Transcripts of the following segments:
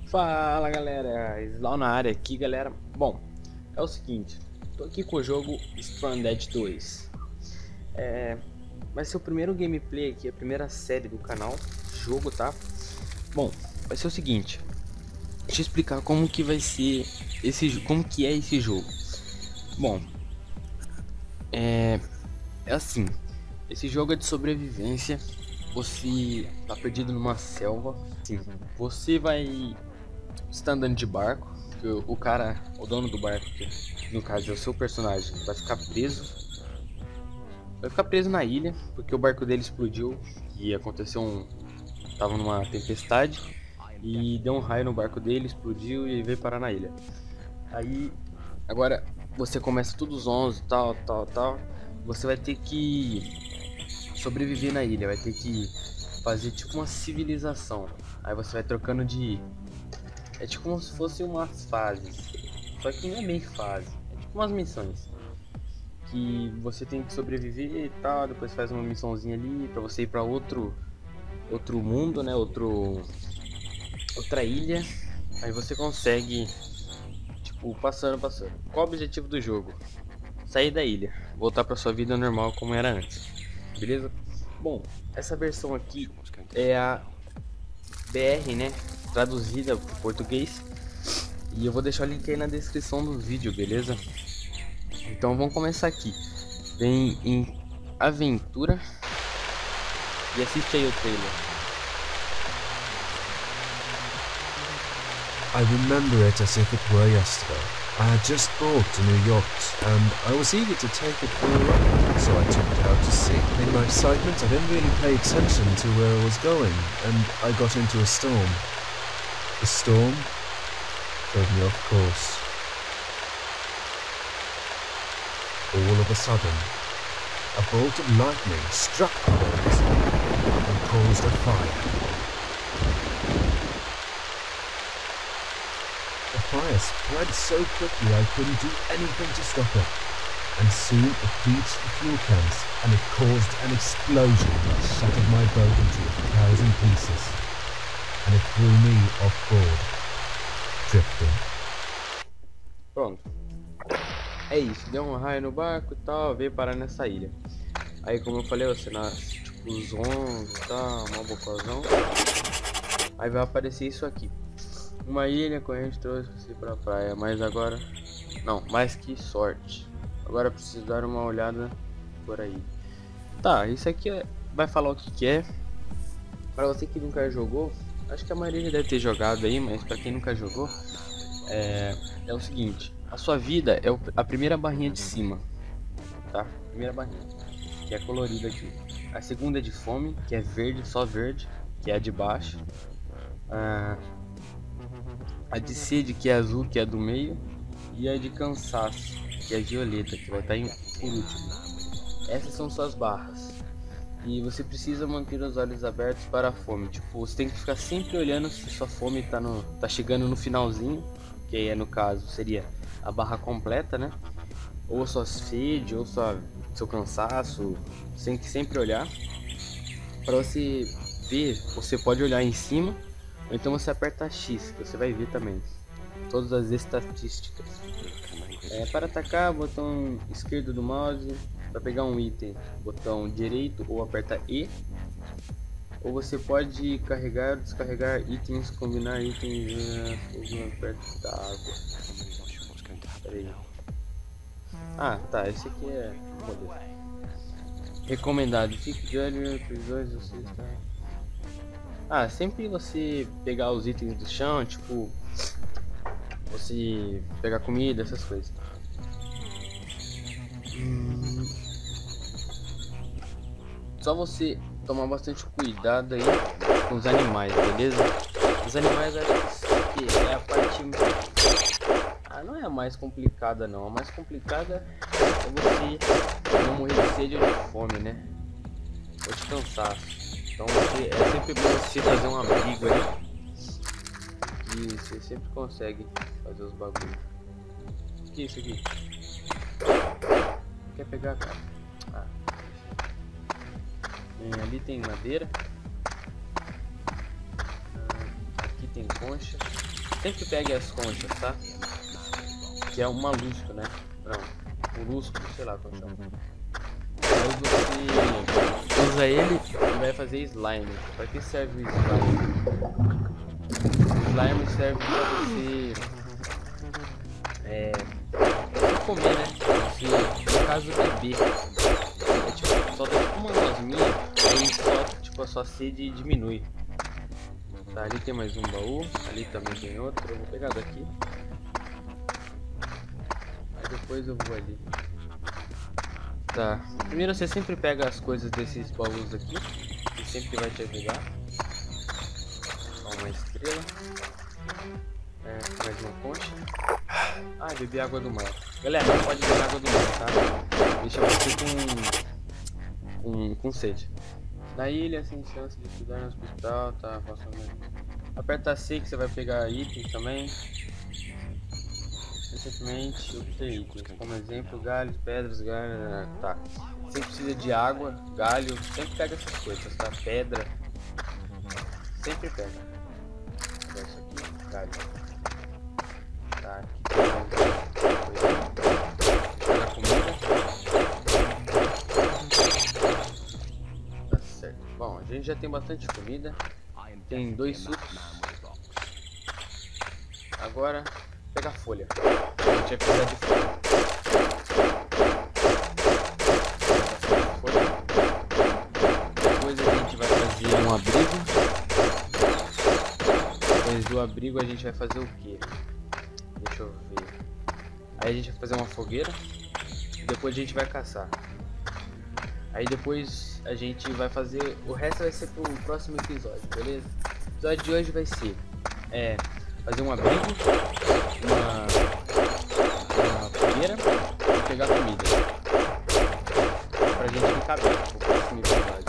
Fala galera, Slow na área aqui galera. Bom, é o seguinte, tô aqui com o jogo Stranded 2. Vai ser o primeiro gameplay aqui, a primeira série do canal, jogo, tá? Bom, vai ser o seguinte, deixa eu explicar como que vai ser como que é esse jogo. Bom, é assim, esse jogo é de sobrevivência. Você tá perdido numa selva, sim. Você vai estar andando de barco, que o cara, o dono do barco, que no caso é o seu personagem, vai ficar preso. Vai ficar preso na ilha, porque o barco dele explodiu e aconteceu tava numa tempestade e deu um raio no barco dele, explodiu e veio parar na ilha. Aí, agora você começa todos os 11, tal. Você vai ter que sobreviver na ilha, vai ter que fazer tipo uma civilização. Aí você vai trocando de... É tipo como se fosse umas fases. Só que não é bem fase, é tipo umas missões que você tem que sobreviver e tal. Depois faz uma missãozinha ali pra você ir pra outro mundo, né? Outra ilha. Aí você consegue, tipo, passando. Qual o objetivo do jogo? Sair da ilha, voltar pra sua vida normal como era antes, beleza? Bom, essa versão aqui é a BR, né? Traduzida para português. E eu vou deixar o link aí na descrição do vídeo, beleza? Então vamos começar aqui. Vem em aventura e assiste aí o trailer. I remember it as if it were yesterday. I had just bought a new yacht, and I was eager to take it for a ride, so I took it out to sea. In my excitement, I didn't really pay attention to where I was going, and I got into a storm. The storm drove me off course. All of a sudden, a bolt of lightning struck the boat and caused a fire. The fire spread so quickly I couldn't do anything to stop it, and soon it reached the fuel cans, and it caused an explosion that shattered my boat into 1,000 pieces, and it threw me off board, drifting. Pronto. É isso, deu um raio no barco e tal, veio parar nessa ilha. Aí como eu falei, você nasce tipo os 11 e tal, uma bocozão. Aí vai aparecer isso aqui. Uma ilha, corrente trouxe você pra praia, mas agora... Não, mais que sorte. Agora preciso dar uma olhada por aí. Tá, isso aqui vai falar o que é. Pra você que nunca jogou, acho que a maioria já deve ter jogado aí, mas pra quem nunca jogou, é o seguinte. A sua vida é a primeira barrinha de cima, tá? Primeira barrinha, que é colorida aqui. A segunda é de fome, que é verde, só verde, que é a de baixo. A de sede, que é azul, que é do meio. E a de cansaço, que é violeta, que vai estar por último. Essas são suas barras. E você precisa manter os olhos abertos para a fome. Tipo, você tem que ficar sempre olhando se sua fome tá chegando no finalzinho, que aí no caso seria a barra completa, né? Ou sua sede, ou seu cansaço. Você tem que sempre olhar. Para você ver, você pode olhar em cima, ou então você aperta X, que você vai ver também todas as estatísticas. Para atacar, botão esquerdo do mouse. Para pegar um item, botão direito ou aperta E. Ou você pode carregar, descarregar itens, combinar itens perto da água. Peraí. Ah, tá, esse aqui é o modelo. Recomendado, fique de olho, prisões, você está... Ah, sempre você pegar os itens do chão, tipo... Você pegar comida, essas coisas. Só você tomar bastante cuidado aí com os animais, beleza? Os animais, acho que é a parte... não é a mais complicada não. A mais complicada é você não morrer de sede ou de fome, né? Ou de cansaço. Então é sempre bom você fazer um abrigo aí, e você sempre consegue fazer os bagulhos. O que é isso aqui? Quer pegar, cara? Ali tem madeira. Aqui tem concha. sempre pegue as conchas, tá? Que é um malusco, né? Não, um lusco, sei lá qual chama. Aí você usa ele e vai fazer slime. Pra que serve o slime? O slime serve pra você comer, né? Você, no caso, beber. É tipo, só dá tipo uma gosminha, aí só, tipo, a sua sede diminui. Tá, ali tem mais um baú, ali também tem outro, eu vou pegar daqui. Aí depois eu vou ali. Tá, primeiro você sempre pega as coisas desses baús aqui, que sempre vai te ajudar. Ó, uma estrela. Mais uma concha. Ah, bebi água do mar. Galera, não pode beber água do mar, tá? Deixa você com sede. Na ilha, sem chance de estudar no hospital, tá? Aperta C que você vai pegar itens também. Recentemente obtei itens, como exemplo, galhos, pedras, galho, tá. Sempre precisa de água, galho, sempre pega essas coisas, tá? Pedra, sempre pega. Vou pegar isso aqui, galho. Tá, aqui tem mais comida. Tá certo. Bom, a gente já tem bastante comida. Tem 2 sucos. Agora, pega a folha. A gente vai precisar de folha. Depois a gente vai fazer um abrigo. Depois do abrigo a gente vai fazer o que? Deixa eu ver. Aí a gente vai fazer uma fogueira. E depois a gente vai caçar. Aí depois a gente vai fazer. O resto vai ser pro próximo episódio, beleza? O episódio de hoje vai ser fazer um abrigo, uma fogueira e pegar comida. Pra gente ficar bem pro próximo episódio.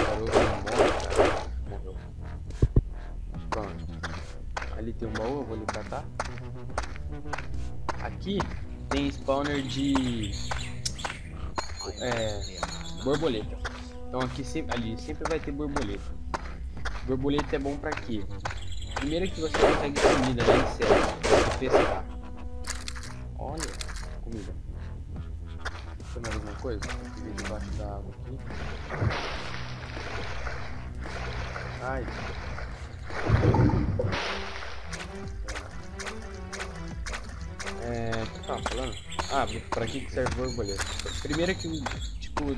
Parou, não morre, cara. Morreu. Pronto. Ali tem um baú, eu vou lhe catar. Aqui tem spawner de borboleta. Então aqui ali sempre vai ter borboleta. Borboleta é bom pra quê? Primeiro que você consegue comida, né? Insetos, pra você pescar. Olha, comida. Tem mais alguma coisa? Tem que ver debaixo da água aqui. Ai. O que eu tava falando? Ah, pra que serve borboleta? Primeiro que, tipo,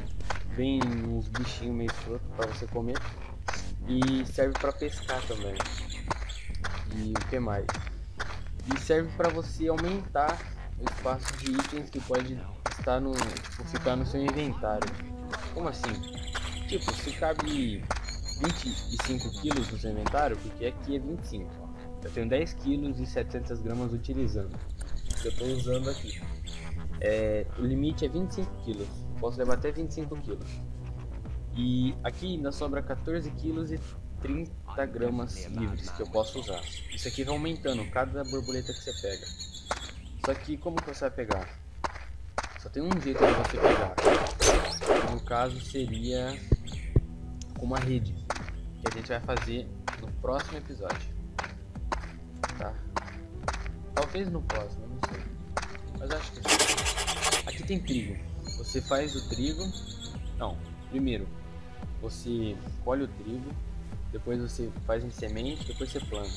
vem uns bichinhos meio soltos pra você comer. E serve pra pescar também. E o que mais? E serve pra você aumentar o espaço de itens que pode estar no, tipo, ficar no seu inventário. Como assim? Tipo, se cabe 25 quilos no seu inventário, porque aqui é 25. Ó. Eu tenho 10 quilos e 700 gramas utilizando. Que eu tô usando aqui. O limite é 25 quilos. Posso levar até 25 quilos. E aqui ainda sobra 14 quilos e 30 gramas livres que eu posso usar. Isso aqui vai aumentando cada borboleta que você pega. Só que como que você vai pegar? Só tem um jeito de você pegar. No caso seria com uma rede. Que a gente vai fazer no próximo episódio. Tá? Talvez no próximo, não sei. Mas acho que sim. Aqui tem trigo. Você faz o trigo. Não, primeiro você colhe o trigo, depois você faz em semente, depois você planta.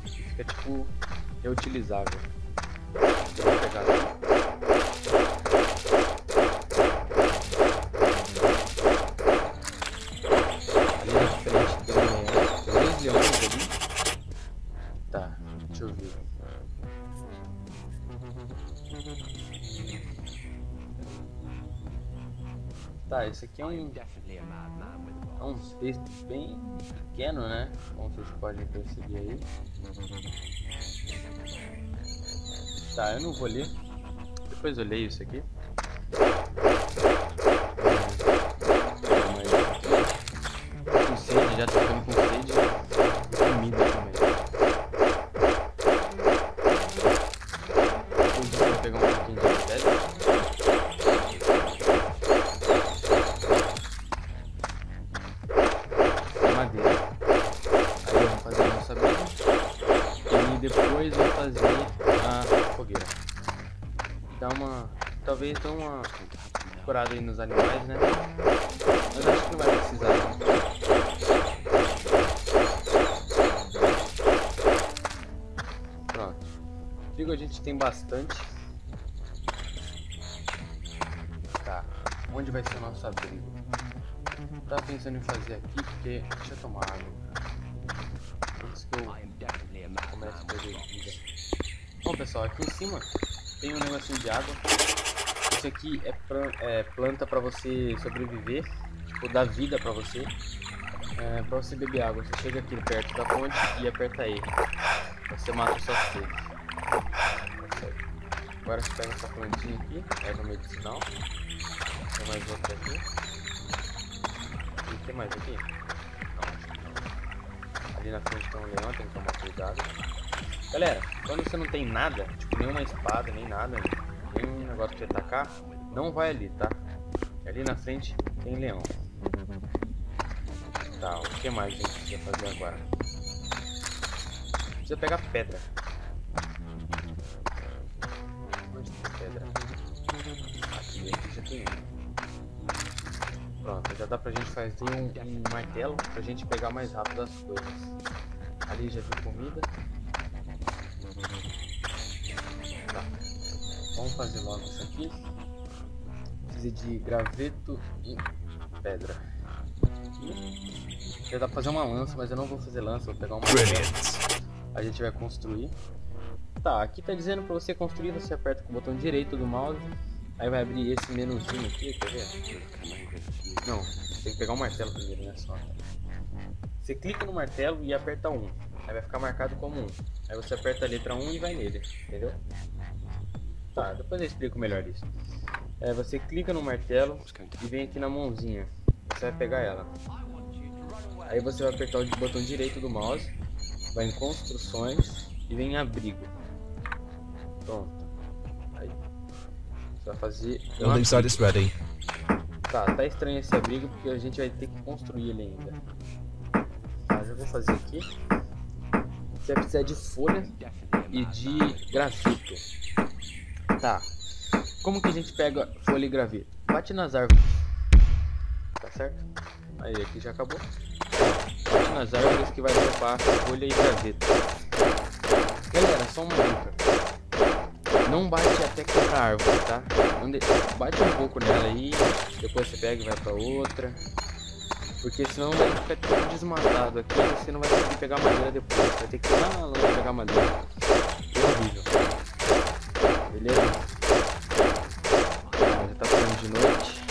E fica tipo reutilizável. Eu vou pegar aqui. Ali na frente tem 2 leões ali. Tá, deixa eu ver. Tá, esse aqui é um texto bem pequeno, né? Como vocês podem perceber aí. Tá, eu não vou ler. Depois eu leio isso aqui. Mas com sede, já tô ficando com sede. E comida também. Depois eu vou pegar um pouquinho de pedra. Madeira. Aí eu vou fazer a nossa mesa. talvez dê uma curada aí nos animais, né? Mas acho que não vai precisar não. Pronto. Trigo a gente tem bastante. Tá. Onde vai ser o nosso abrigo? Tava pensando em fazer aqui porque... Deixa eu tomar água. Antes que eu comece a perder vida. Bom pessoal, aqui em cima tem um negocinho de água. Isso aqui é planta pra você sobreviver. Tipo, dar vida pra você. Pra você beber água. Você chega aqui perto da fonte e aperta E. Você mata a sua sede. Agora você pega essa plantinha aqui, erva medicinal. Tem mais outra aqui. E tem mais aqui? Não, acho que não. Ali na frente tem um leão, tem que tomar cuidado. Galera, quando você não tem nada, tipo nenhuma espada, nem nada, nenhum negócio pra você atacar, não vai ali, tá? Ali na frente tem leão. Tá, o que mais a gente precisa fazer agora? Precisa pegar pedra. Onde tem pedra? Aqui já tem um. Pronto, já dá pra gente fazer um martelo pra gente pegar mais rápido as coisas. Ali já tem comida. Tá. Vamos fazer logo isso aqui. Precisa de graveto e pedra. Aqui. Já dá pra fazer uma lança, mas eu não vou fazer lança, vou pegar uma lança. A gente vai construir. Tá, aqui tá dizendo pra você construir, você aperta com o botão direito do mouse. Aí vai abrir esse menuzinho aqui, quer ver? Não, tem que pegar o martelo primeiro, né? Só. Você clica no martelo e aperta 1. Aí vai ficar marcado como 1. Aí você aperta a letra 1 e vai nele, entendeu? Tá, depois eu explico melhor isso. Você clica no martelo e vem aqui na mãozinha. Você vai pegar ela. Aí você vai apertar o botão direito do mouse. Vai em construções e vem em abrigo. Pronto. Aí. Você vai fazer... Building site is ready. Tá estranho esse abrigo porque a gente vai ter que construir ele ainda. Tá, já vou fazer aqui. Você vai precisar de folha e de graveto. Tá. Como que a gente pega folha e graveto? Bate nas árvores. Tá certo? Aí, aqui já acabou. Bate nas árvores que vai dropar folha e graveto. Galera, só uma dica. Não bate até quebrar a árvore, tá? Bate um pouco nela aí, depois você pega e vai pra outra. Porque senão vai ficar tudo desmatado aqui e você não vai conseguir pegar madeira depois. Você vai ter que ir lá longe pegar madeira. É horrível. Beleza? Já tá ficando de noite.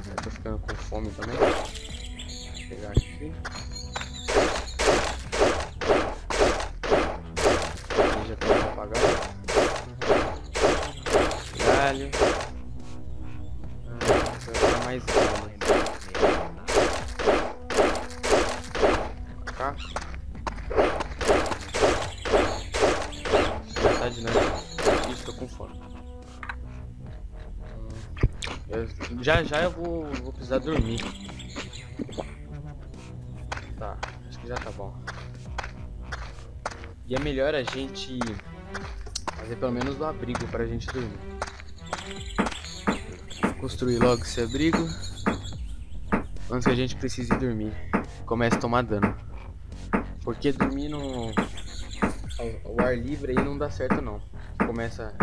Eu tô ficando com fome também. Vou pegar aqui. Já tem um papagaio. Galho. Vai ficar mais galho. Macaco. Já tá de noite. Ih, tô com fome. Já eu vou precisar dormir. Tá, acho que já tá bom. E é melhor a gente fazer pelo menos o abrigo pra gente dormir. Construir logo esse abrigo antes que a gente precise dormir. Comece a tomar dano. Porque dormir no ao ar livre aí não dá certo não.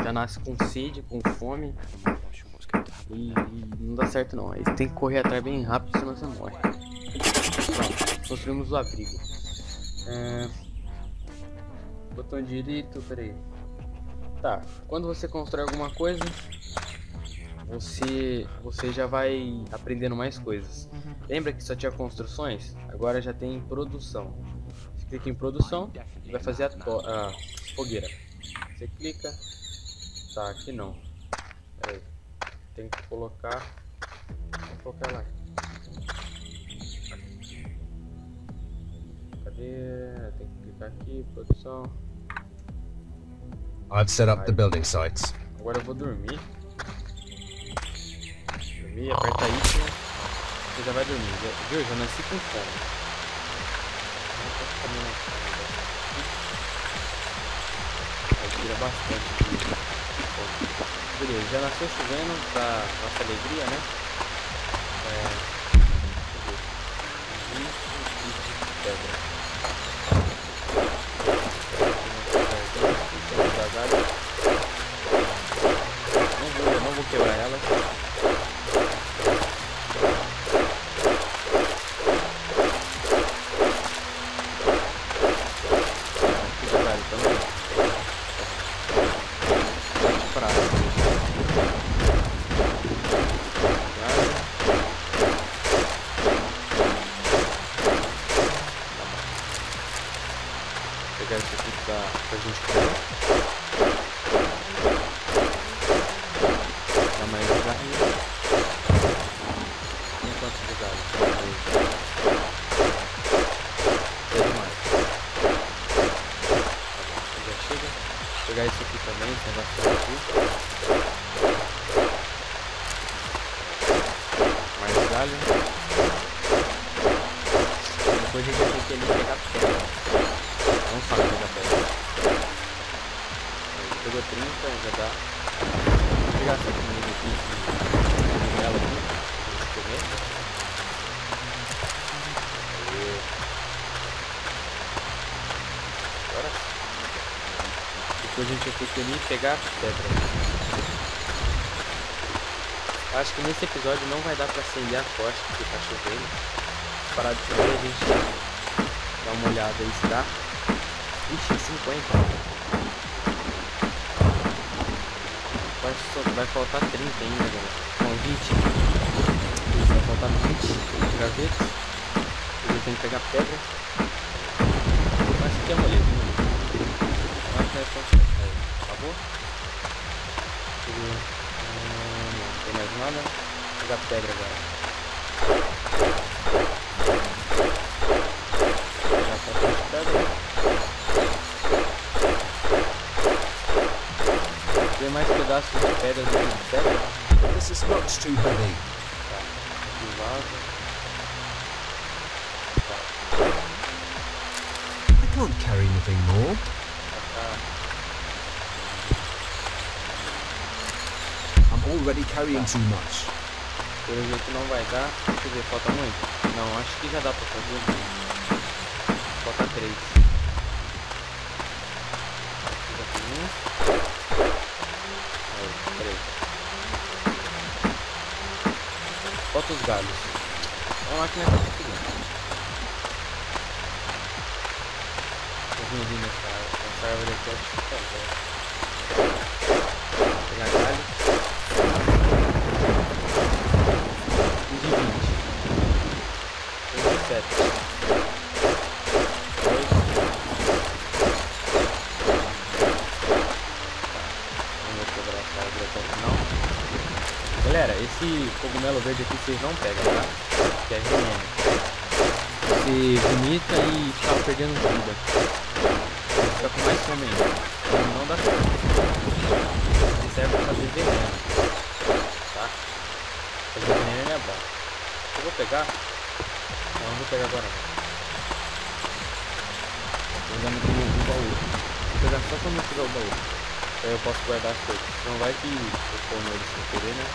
Já nasce com sede, com fome. E não dá certo não. Aí tem que correr atrás bem rápido, senão você morre. Pronto, construímos o abrigo. Botão direito, peraí. Tá, quando você constrói alguma coisa, você já vai aprendendo mais coisas. Lembra que só tinha construções? Agora já tem produção. Você clica em produção e vai fazer a fogueira. Você clica. Tá, aqui não. Peraí. Tem que colocar. Vou colocar lá. Cadê? Tem que clicar aqui, produção. I've set up the building sites. Agora eu vou dormir. Dormir, aperta isso. Você já vai dormir. Viu? Já nasci com fome. Não tô comendo tira bastante aqui. Beleza, já nasceu chovendo pra nossa alegria, né? Pedra. Não vou quebrar ela. Pegar isso aqui pra gente comer. Dá mais carne. Tem quantos de galho? É demais. Tá bom, já chega. Vou pegar isso aqui também, esse negócio aqui. Mais galho. Depois a gente vai ter que ali pegar pedra. Não sabe pegar pedra. Pegou 30, já dá. Vou pegar essa comida aqui, esse ela aqui, pra gente comer. Agora sim. Depois a gente vai ter que ali pegar pedra. Acho que nesse episódio não vai dar pra acender a tocha porque tá chovendo. Se parar de chover, a gente dá uma olhada aí se dá. Ixi, 50. Vai faltar 30 ainda, galera. Não, 20. Isso, vai faltar 20 gravetos. Eu tenho que pegar pedra. Mas isso aqui é moleza, né? Mas não é só aí. Acabou? Não tem mais nada. Vou pegar pedra agora. Pegar bastante pedra. Tem mais pedaços de pedra do que de pedra? This is much too heavy. Tá. Aqui vaso. Tá. I can't carry anything more. Tá. I'm already carrying too much. Pelo jeito não vai dar. Deixa eu ver, falta muito? Não, acho que já dá pra fazer. Falta 3. Aqui já tem 1. Aí, 3. Falta os galhos. A máquina tá conseguindo. Vou vir ali nessa árvore aqui, acho que tá bom. Vou pegar galho. E de 20. 27. 2. Galera, esse cogumelo verde aqui vocês não pegam, tá? Que é veneno. Você vomita e fica perdendo vida. Você fica com mais fome ainda. Então não dá certo. Ele serve pra fazer veneno. Tá? Fazer veneno é bom. Eu vou pegar? Não, não vou pegar agora não. Tô usando aqui o baú. Vou pegar só quando eu tiver o baú. Aí eu posso guardar as coisas. Não vai que eu como ele sem querer, né?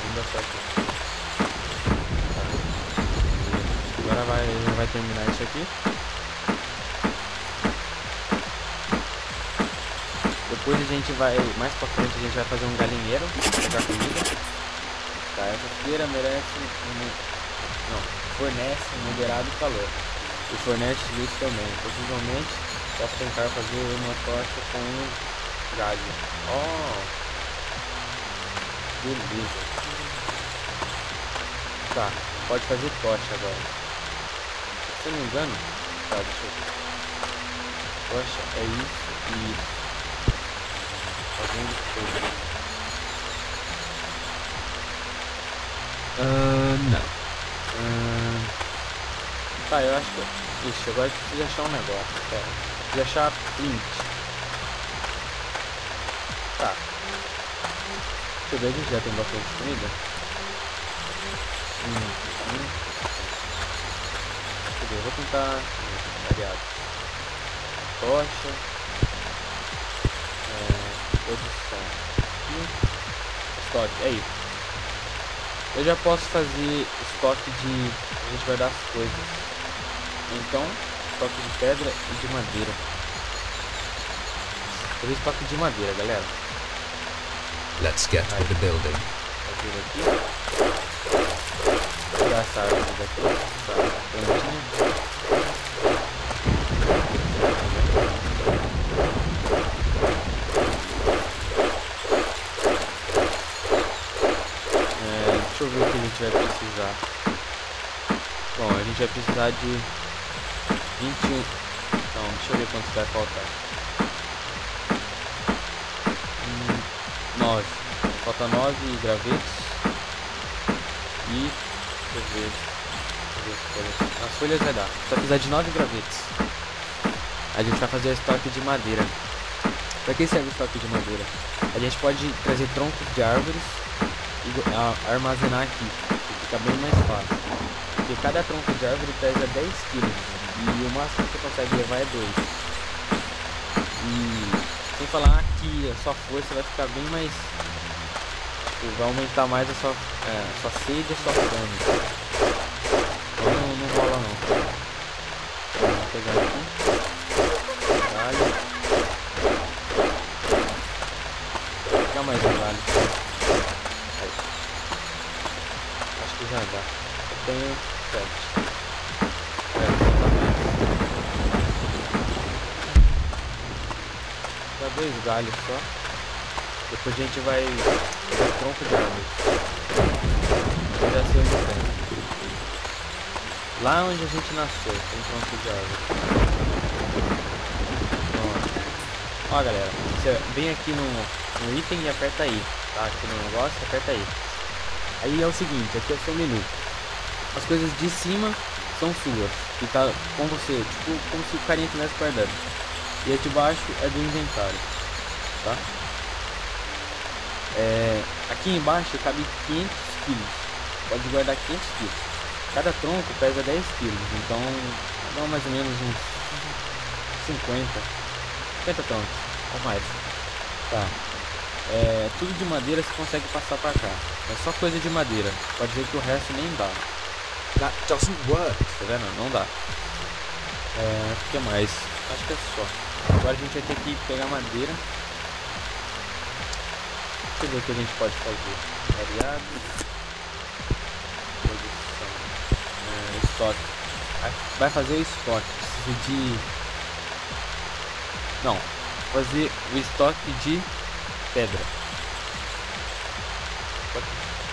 Não dá certo. Tá. Agora vai terminar isso aqui. Depois a gente vai, mais pra frente a gente vai fazer um galinheiro pra pegar comida. Tá, essa fogueira merece fornece moderado calor. E fornece luz também. Possivelmente posso tentar fazer uma tocha com galho. Oh! Beleza. Tá, pode fazer tocha agora. Se eu não me engano, tá, deixa eu ver. Tocha é isso e isso. Fazendo tudo. Não. Tá, eu acho que... Ixi, agora eu preciso achar um negócio. Pera. Preciso achar flint. Tá. Deixa eu ver, a gente já tem bastante comida. Deixa eu ver, eu vou tentar... Variado. Tocha. Produção. Aqui. Estoque, aí. Eu já posso fazer estoque de... a gente guardar as coisas. Então, estoque de pedra e de madeira. Vou fazer estoque de madeira, galera. Let's get to the building. Fazer aqui. Vou pegar essa árvore daqui, essa plantinha. Deixa eu ver o que a gente vai precisar. Bom, a gente vai precisar de 21. Então, deixa eu ver quanto vai faltar. 9. Falta 9 gravetos. E deixa eu ver as folhas vai dar. Só precisar de 9 gravetos. A gente vai fazer o estoque de madeira. Para que serve o estoque de madeira? A gente pode trazer troncos de árvores e armazenar aqui, que fica bem mais fácil, porque cada tronco de árvore pesa 10 kg e o máximo que você consegue levar é 2. E sem falar que a sua força vai ficar bem mais, tipo, vai aumentar mais a sua sede e a sua fome. Então não rola não. Vou pegar aqui galho, vou pegar mais um galho. Já dá. Eu tenho 7. Dá 2 galhos só. Depois a gente vai fazer tronco de árvore. Eu já sei onde tem. Lá onde a gente nasceu tem tronco de árvore. Pronto. Ó galera, você vem aqui no item e aperta aí. Tá? Aqui no negócio, aperta aí. Aí é o seguinte, aqui é o seu menu. As coisas de cima são suas, que tá com você, tipo como se o carinha estivesse guardando. E a de baixo é do inventário, tá? Aqui embaixo cabe 500 kg. Pode guardar 500 kg. Cada tronco pesa 10 kg, então dá mais ou menos uns 50 troncos ou mais. Tá. Tudo de madeira você consegue passar pra cá. É só coisa de madeira. Pode ver que o resto nem dá. That doesn't work. Tá vendo? Não dá. O que mais? Acho que é só. Agora a gente vai ter que pegar madeira. Deixa eu ver o que a gente pode fazer. Variado. Produção. Estoque. Vai fazer o estoque. Precisa de... Não. Fazer o estoque de pedra.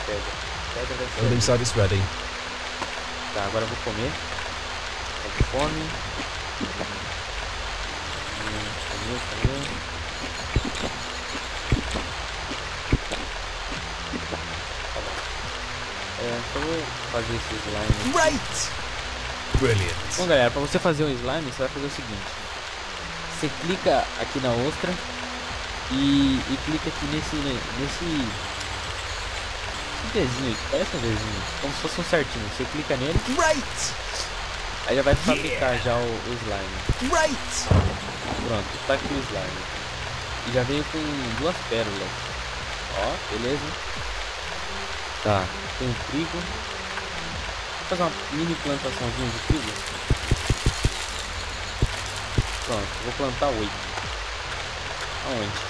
Pedra deve ser. Building site is ready. Tá, agora eu vou comer. Tô com fome. Comer. Tá bom. Só vou fazer esse slime. Great! Brilliant. Bom galera, pra você fazer um slime, você vai fazer o seguinte. Você clica aqui na ostra e clica aqui nesse Vzinho, parece um Vzinho, como se fosse um certinho. Você clica nele, aí já vai fabricar já o slime. Pronto, tá aqui o slime. E já veio com 2 pérolas. Ó, beleza. Tá, tem trigo. Vou fazer uma mini plantaçãozinha de trigo. Pronto, vou plantar 8. Aonde?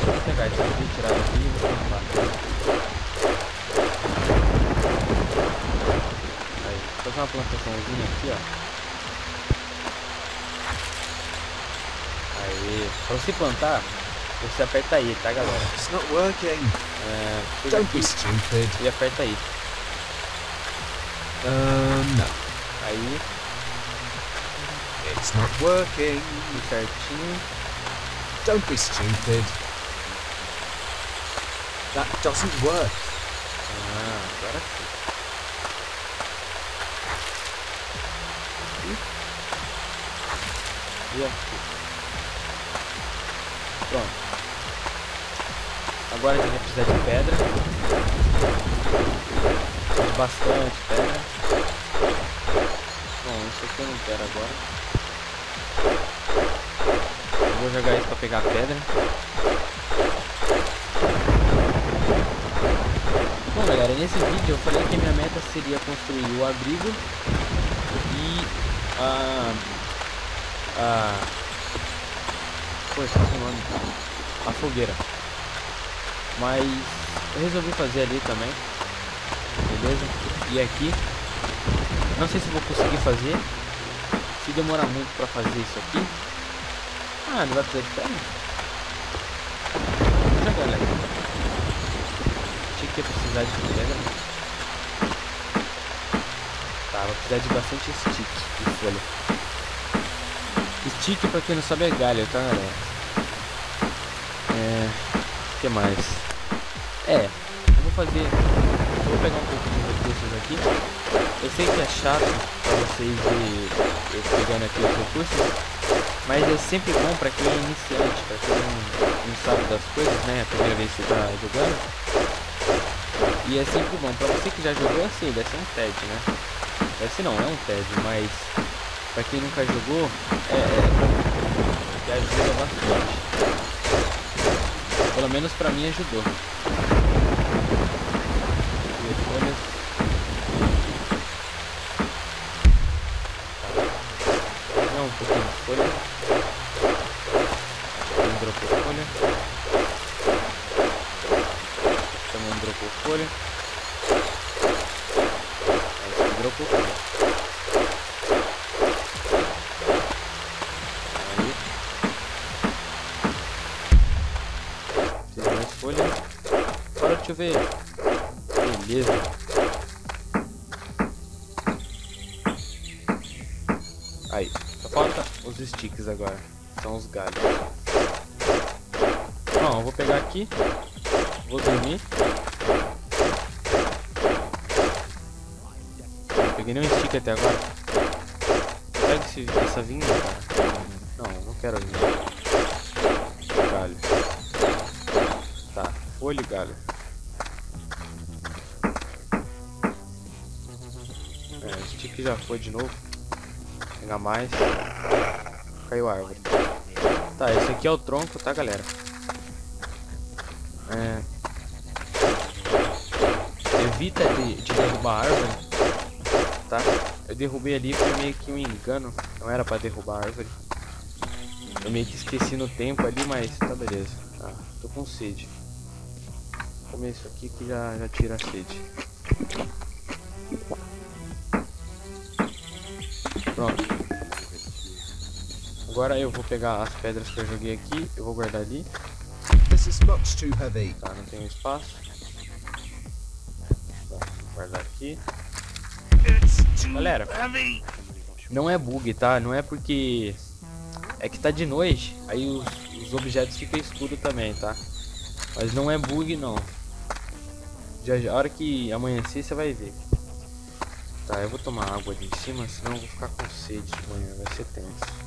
Vou pegar isso aqui, tirar daqui e vou plantar. Aí, vou fazer uma plantaçãozinha aqui, ó. Aí, pra você plantar, você aperta aí, tá galera? It's not working. Don't be stupid. E aperta aí. No. Aí, It's not working. certinho. Don't be stupid. That doesn't work. Agora sim. E aqui. Pronto. Agora a gente vai precisar de pedra. Bastante pedra. Bom, isso aqui eu não quero agora. Eu vou jogar isso pra pegar pedra. Bom, galera, nesse vídeo eu falei que a minha meta seria construir o abrigo e pô, esqueci o nome. A fogueira. Mas eu resolvi fazer ali também. Beleza? E aqui, não sei se vou conseguir fazer. Se demorar muito pra fazer isso aqui. Não vai precisar de pedra? Já, galera. Achei que ia precisar de pedra. Tá, vai precisar de bastante stick e folha. Stick, pra quem não sabe, é galho, tá, galera? O que mais? Eu vou pegar um pouco de recursos aqui. Eu sei que é chato pra vocês ver eu pegando aqui os recursos, mas é sempre bom pra quem é iniciante, pra quem não sabe das coisas, né? É a primeira vez que você tá jogando. E é sempre bom. Pra você que já jogou, assim, deve ser um TED, né? Deve ser não, é um TED, mas pra quem nunca jogou, que ajuda bastante. Pelo menos pra mim ajudou. Um pouquinho de folha. Também dropou folha. Também dropou folha. Aí dropou folha. Aí. Preciso mais folha. Bora, deixa eu ver. Beleza. Aí. Só falta os sticks agora. São os galhos. Bom, eu vou pegar aqui. Vou dormir. Não peguei nenhum stick até agora. Pega essa vinha, cara. Não quero vinha. Galho. Tá, folha e galho. Stick já foi de novo. Pegar mais. Caiu a árvore. Tá, esse aqui é o tronco, tá, galera? Evita de derrubar a árvore, tá? Eu derrubei ali, foi meio que um engano. Não era pra derrubar a árvore. Eu meio que esqueci no tempo ali, mas tá beleza. Tá, tô com sede. Vou comer isso aqui que já tira a sede. Pronto. Agora eu vou pegar as pedras que eu joguei aqui, eu vou guardar ali. This is much too heavy. Tá, não tem espaço. Tá, vou guardar aqui. Galera, não é bug, tá? Não é porque é que tá de noite, aí os objetos ficam escuros também, tá? Mas não é bug, não. A hora que amanhecer você vai ver. Tá, eu vou tomar água ali em cima, senão eu vou ficar com sede de manhã, vai ser tenso.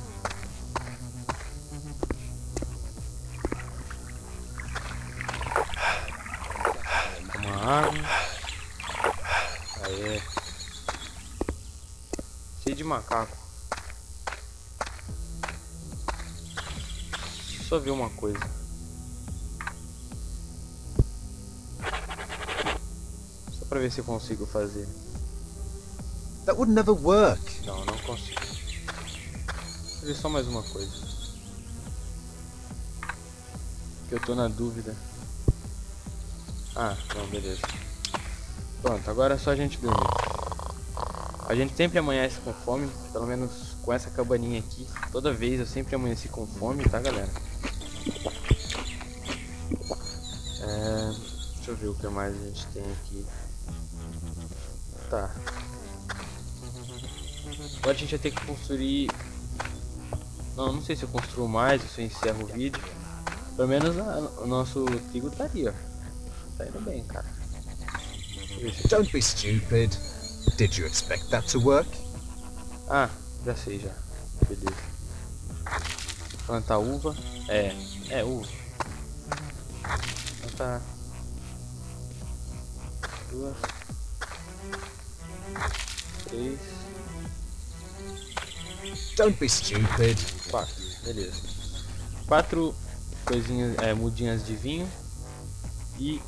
Tomar água. Aí. Cheio de macaco. Só ver uma coisa. Só pra ver se eu consigo fazer. That would never work. Não consigo. Vou ver só mais uma coisa. Que eu tô na dúvida. Não, beleza. Pronto, agora é só a gente dormir. A gente sempre amanhece com fome, pelo menos com essa cabaninha aqui. Toda vez eu sempre amanheci com fome, tá, galera? Deixa eu ver o que mais a gente tem aqui. Tá. Agora a gente vai ter que construir... Não sei se eu construo mais, se eu encerro o vídeo. Pelo menos o nosso trigo tá ali, ó. Tá indo bem, cara. Don't be stupid. Did you expect that to work? Já sei já. Beleza. Plantar uva. É uva. Plantar 2, 3. Don't be stupid. 4. Beleza. 4 coisinhas, mudinhas de vinho. E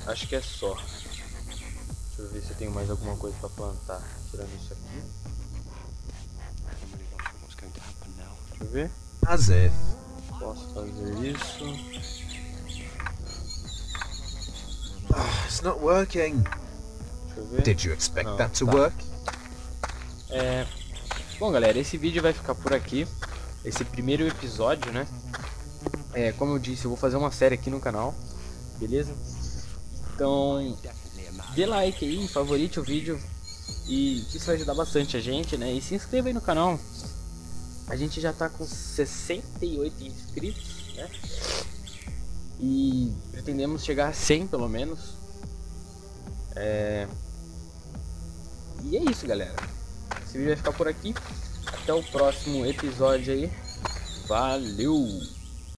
acho que é só. Deixa eu ver se eu tenho mais alguma coisa pra plantar. Tirando isso aqui. Deixa eu ver. As if. Posso fazer isso. It's not working. Deixa eu ver. Did you expect Não, that to tá. work? Bom, galera, esse vídeo vai ficar por aqui. Esse primeiro episódio, né? Como eu disse, eu vou fazer uma série aqui no canal. Beleza? Então, dê like aí, favorite o vídeo. E isso vai ajudar bastante a gente, né? E se inscreva aí no canal. A gente já tá com 68 inscritos, né? E pretendemos chegar a 100 pelo menos. E é isso, galera. Esse vídeo vai ficar por aqui. Até o próximo episódio aí. Valeu!